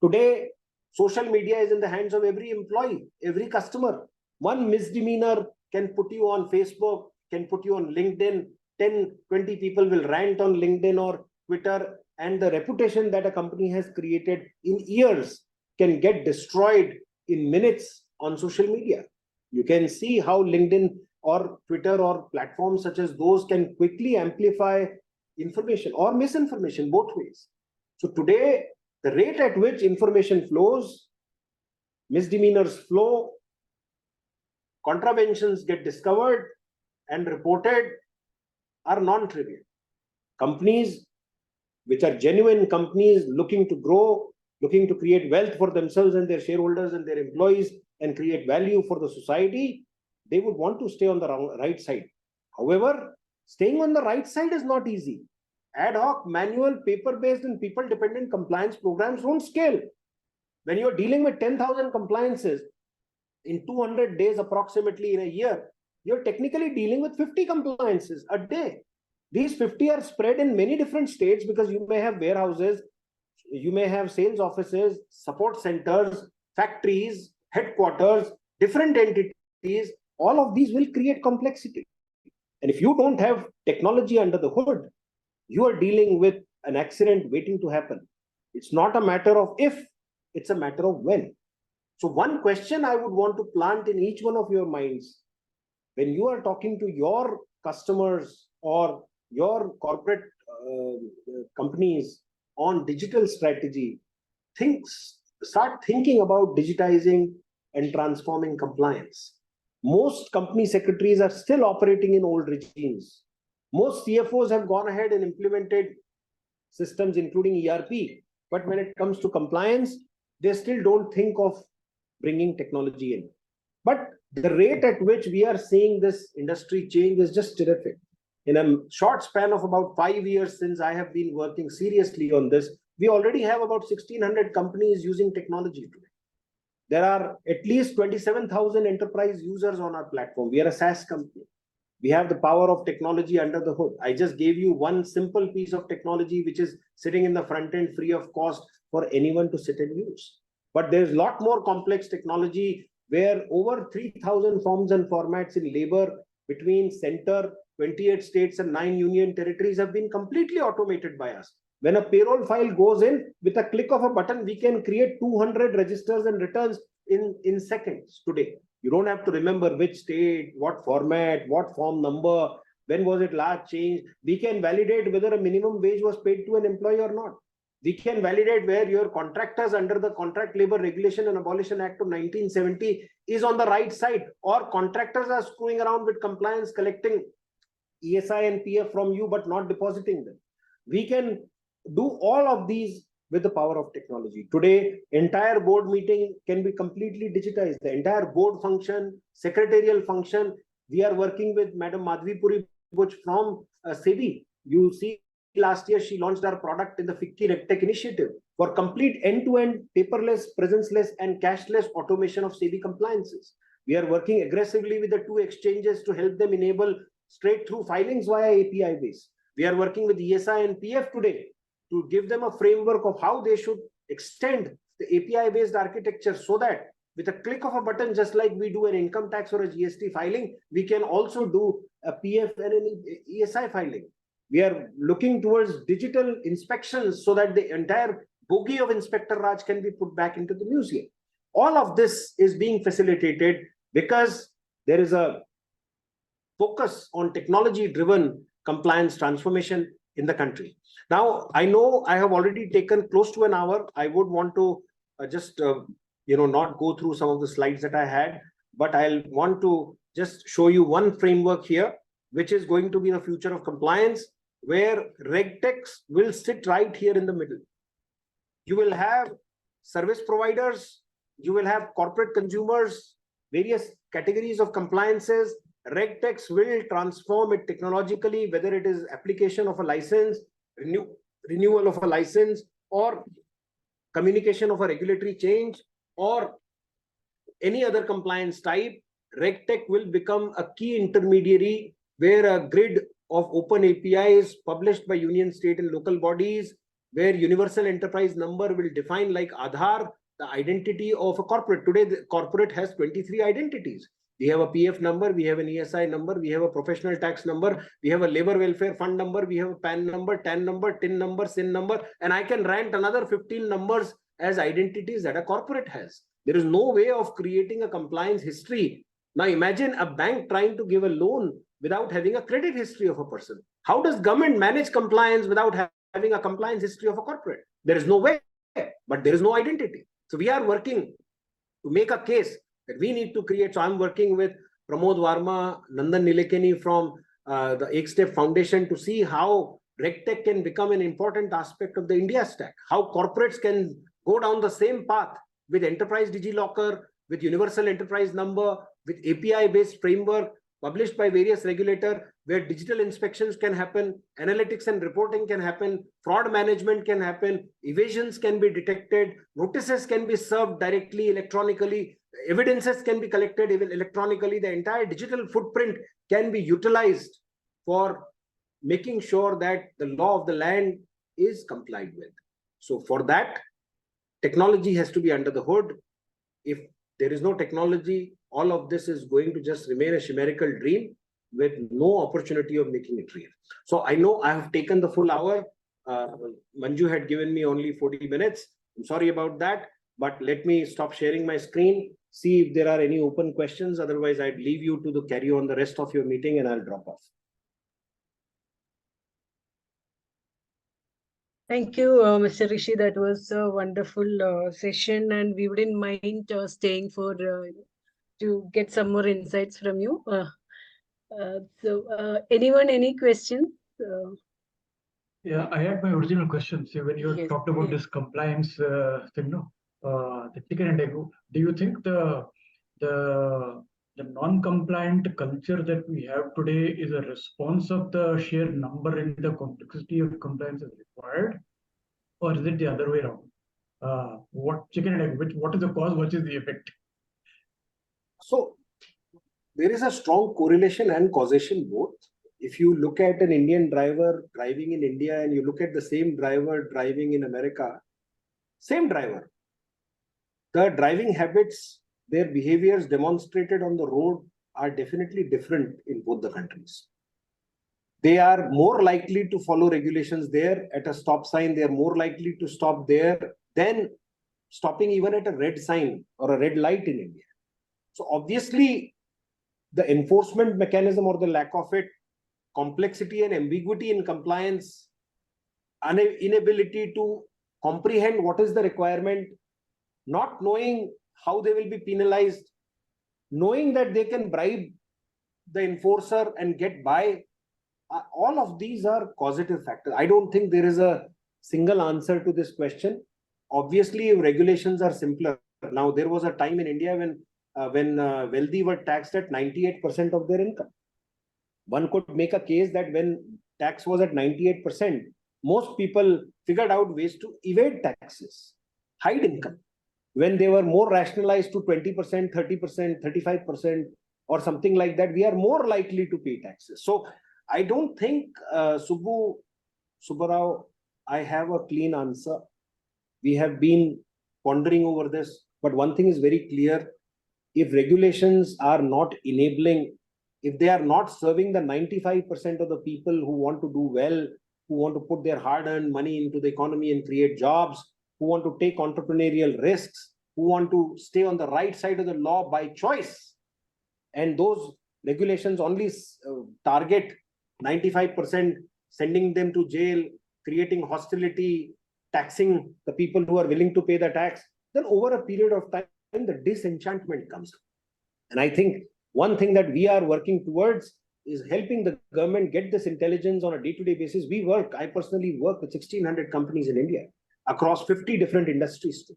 Today, social media is in the hands of every employee, every customer. One misdemeanor can put you on Facebook, can put you on LinkedIn. 10, 20 people will rant on LinkedIn or Twitter, and the reputation that a company has created in years can get destroyed in minutes on social media. You can see how LinkedIn or Twitter or platforms such as those can quickly amplify information or misinformation both ways. So today, the rate at which information flows, misdemeanors flow, contraventions get discovered and reported are non-trivial. Companies which are genuine companies looking to grow, looking to create wealth for themselves and their shareholders and their employees and create value for the society, they would want to stay on the right side. However, staying on the right side is not easy. Ad hoc, manual, paper-based and people-dependent compliance programs don't scale. When you're dealing with 10,000 compliances in 200 days approximately in a year, you're technically dealing with 50 compliances a day. These 50 are spread in many different states because you may have warehouses, you may have sales offices, support centers, factories, headquarters, different entities. All of these will create complexity. And if you don't have technology under the hood, you are dealing with an accident waiting to happen. It's not a matter of if, it's a matter of when. So one question I would want to plant in each one of your minds, when you are talking to your customers or your corporate companies on digital strategy, start thinking about digitizing and transforming compliance. Most company secretaries are still operating in old regimes. Most CFOs have gone ahead and implemented systems, including ERP. But when it comes to compliance, they still don't think of bringing technology in. But the rate at which we are seeing this industry change is just terrific. In a short span of about 5 years since I have been working seriously on this, we already have about 1,600 companies using technology today. There are at least 27,000 enterprise users on our platform. We are a SaaS company. We have the power of technology under the hood. I just gave you one simple piece of technology which is sitting in the front end free of cost for anyone to sit and use. But there's a lot more complex technology where over 3,000 forms and formats in labor between center, 28 states and 9 union territories have been completely automated by us. When a payroll file goes in, with a click of a button, we can create 200 registers and returns in seconds today. You don't have to remember which state, what format, what form number, when was it last changed. We can validate whether a minimum wage was paid to an employee or not. We can validate where your contractors under the Contract Labor Regulation and Abolition Act of 1970 is on the right side, or contractors are screwing around with compliance, collecting ESI and PF from you, but not depositing them. We can do all of these with the power of technology. Today, entire board meeting can be completely digitized. The entire board function, secretarial function, we are working with Madam Madhvi Puri Buch from SEBI. You see, last year she launched our product in the FICCI RegTech initiative for complete end-to-end paperless, presenceless and cashless automation of SEBI compliances. We are working aggressively with the 2 exchanges to help them enable straight-through filings via API base. We are working with ESI and PF today to give them a framework of how they should extend the API-based architecture so that with a click of a button, just like we do an income tax or a GST filing, we can also do a PF and an ESI filing. We are looking towards digital inspections so that the entire bogey of Inspector Raj can be put back into the museum. All of this is being facilitated because there is a focus on technology-driven compliance transformation in the country. Now, I know I have already taken close to an hour. I would want to just not go through some of the slides that I had, but I'll want to just show you one framework here, which is going to be the future of compliance, where RegTech will sit right here in the middle. You will have service providers, you will have corporate consumers, various categories of compliances. RegTech will transform it technologically, whether it is application of a license, renewal of a license, or communication of a regulatory change, or any other compliance type. RegTech will become a key intermediary where a grid of open APIs published by union, state and local bodies, where universal enterprise number will define, like Aadhaar, the identity of a corporate. Today, the corporate has 23 identities. We have a PF number, we have an ESI number, we have a professional tax number, we have a labor welfare fund number, we have a PAN number, TAN number, TIN number, SIN number, and I can rant another 15 numbers as identities that a corporate has. There is no way of creating a compliance history. Now imagine a bank trying to give a loan without having a credit history of a person. How does government manage compliance without having a compliance history of a corporate? There is no way, but there is no identity. So we are working to make a case that we need to create. So I'm working with Pramod Varma, Nandan Nilekani from the Ekstep Foundation to see how RegTech can become an important aspect of the India stack, how corporates can go down the same path with enterprise DigiLocker, with universal enterprise number, with API-based framework published by various regulators, where digital inspections can happen, analytics and reporting can happen, fraud management can happen, evasions can be detected, notices can be served directly, electronically, evidences can be collected even electronically. The entire digital footprint can be utilized for making sure that the law of the land is complied with. So for that, technology has to be under the hood. If there is no technology, all of this is going to just remain a chimerical dream with no opportunity of making it real. So I know I have taken the full hour. Manju had given me only 40 minutes. I'm sorry about that, but let me stop sharing my screen, see if there are any open questions. Otherwise, I'd leave you to carry on the rest of your meeting and I'll drop off. Thank you, Mr. Rishi. That was a wonderful session, and we wouldn't mind staying for to get some more insights from you. Anyone, any questions? Yeah, I had my original question. See, when you Yes, talked about yes. this compliance thing, no, the chicken and egg, do you think the non-compliant culture that we have today is a response of the sheer number and the complexity of compliance is required, or is it the other way around? What chicken and egg? What is the cause? What is the effect? So there is a strong correlation and causation both. If you look at an Indian driver driving in India and you look at the same driver driving in America, same driver, the driving habits, their behaviors demonstrated on the road are definitely different in both the countries. They are more likely to follow regulations there at a stop sign. They are more likely to stop there than stopping even at a red sign or a red light in India. So obviously, the enforcement mechanism or the lack of it, complexity and ambiguity in compliance, inability to comprehend what is the requirement, not knowing how they will be penalized, knowing that they can bribe the enforcer and get by, all of these are causative factors. I don't think there is a single answer to this question. Obviously, regulations are simpler. Now, there was a time in India when wealthy were taxed at 98% of their income. One could make a case that when tax was at 98%, most people figured out ways to evade taxes, hide income. When they were more rationalized to 20%, 30%, 35%, or something like that, we are more likely to pay taxes. So I don't think, Subbarao, I have a clean answer. We have been pondering over this, but one thing is very clear. If regulations are not enabling, if they are not serving the 95% of the people who want to do well, who want to put their hard-earned money into the economy and create jobs, who want to take entrepreneurial risks, who want to stay on the right side of the law by choice, and those regulations only target 95%, sending them to jail, creating hostility, taxing the people who are willing to pay the tax, then over a period of time, the disenchantment comes up. And I think one thing that we are working towards is helping the government get this intelligence on a day-to-day basis. I personally work with 1,600 companies in India across 50 different industries too.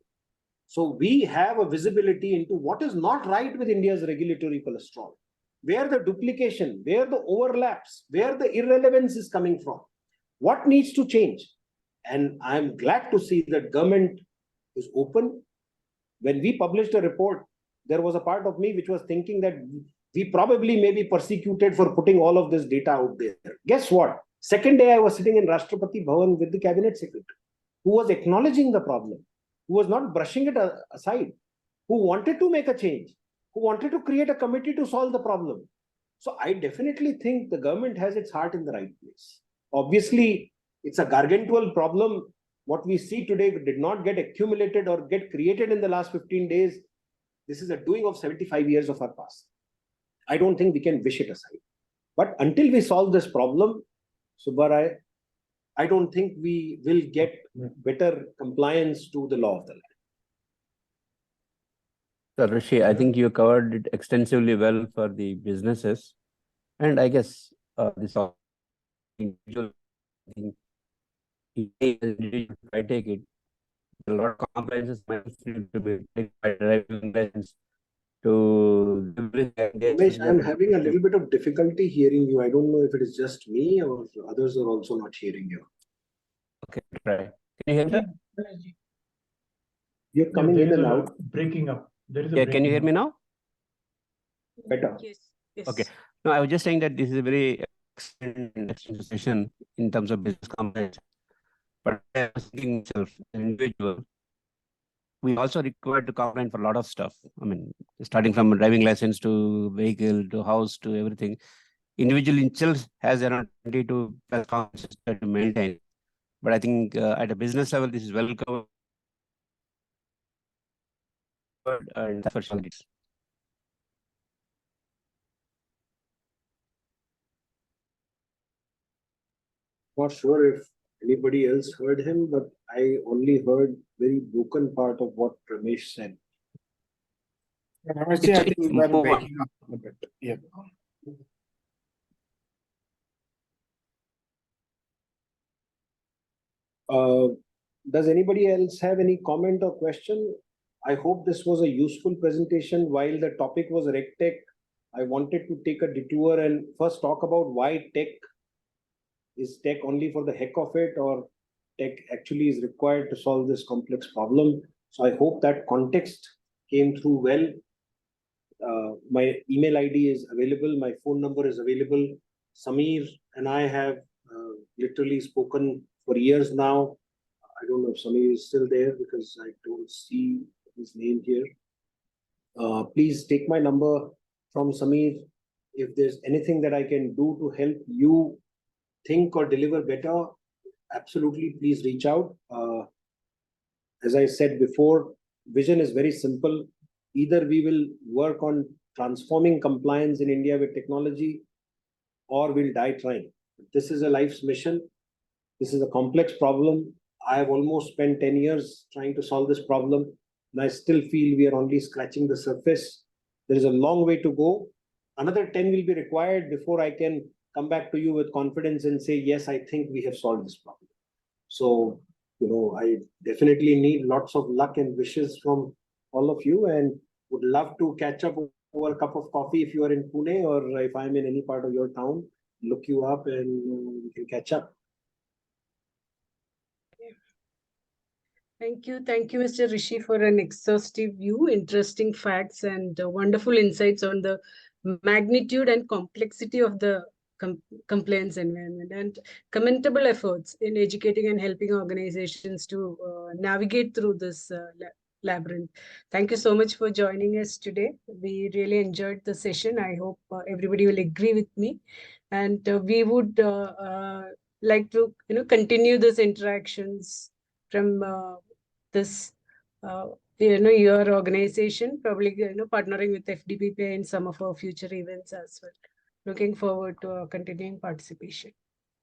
So we have a visibility into what is not right with India's regulatory cholesterol, where the duplication, where the overlaps, where the irrelevance is coming from, what needs to change. And I'm glad to see that government is open. When we published a report, there was a part of me which was thinking that we probably may be persecuted for putting all of this data out there. Guess what? Second day, I was sitting in Rashtrapati Bhavan with the cabinet secretary, who was acknowledging the problem, who was not brushing it aside, who wanted to make a change, who wanted to create a committee to solve the problem. So I definitely think the government has its heart in the right place. Obviously, it's a gargantuan problem. What we see today did not get accumulated or get created in the last 15 days. This is a doing of 75 years of our past. I don't think we can wish it aside. But until we solve this problem, Subbarai, I don't think we will get better compliance to the law of the land. So, Rishi, I think you covered it extensively well for the businesses. And I guess this individual thing, I take it, a lot of compliances might need to be taken by driving license to Ramesh, I'm having a little bit of difficulty hearing you. I don't know if it is just me or others are also not hearing you. Okay, try. Can you hear me? You're coming in and out. Breaking up. There is a Yeah, can you hear me now? Better. Yes. Yes. Okay. No, I was just saying that this is a very excellent session in terms of business compliance. But I was thinking myself, an individual, we also required to comply for a lot of stuff. I mean, starting from driving license to vehicle to house to everything. Individual itself has around 22 plus compliances to maintain. But I think at a business level, this is well covered. And that's for sure. Not sure if anybody else heard him, but I only heard very broken part of what Ramesh said. Namaste, I think you are breaking up a bit. Yeah. Does anybody else have any comment or question? I hope this was a useful presentation. While the topic was RegTech, I wanted to take a detour and first talk about why tech. Is tech only for the heck of it, or tech actually is required to solve this complex problem? So I hope that context came through well. My email ID is available. My phone number is available. Samir and I have literally spoken for years now. I don't know if Samir is still there because I don't see his name here. Please take my number from Samir. If there's anything that I can do to help you think or deliver better, absolutely please reach out. As I said before, vision is very simple. Either we will work on transforming compliance in India with technology, or we'll die trying. This is a life's mission. This is a complex problem. I have almost spent 10 years trying to solve this problem, and I still feel we are only scratching the surface. There is a long way to go. Another 10 will be required before I can come back to you with confidence and say, yes, I think we have solved this problem. So, I definitely need lots of luck and wishes from all of you, and would love to catch up over a cup of coffee if you are in Pune, or if I'm in any part of your town, look you up and we can catch up. Thank you, Mr. Rishi, for an exhaustive view, interesting facts, and wonderful insights on the magnitude and complexity of the compliance environment, and commendable efforts in educating and helping organizations to navigate through this labyrinth. Thank you so much for joining us today. We really enjoyed the session. I hope everybody will agree with me, and we would like to continue these interactions from this your organization, probably partnering with FDPPI in some of our future events as well. Looking forward to continuing participation.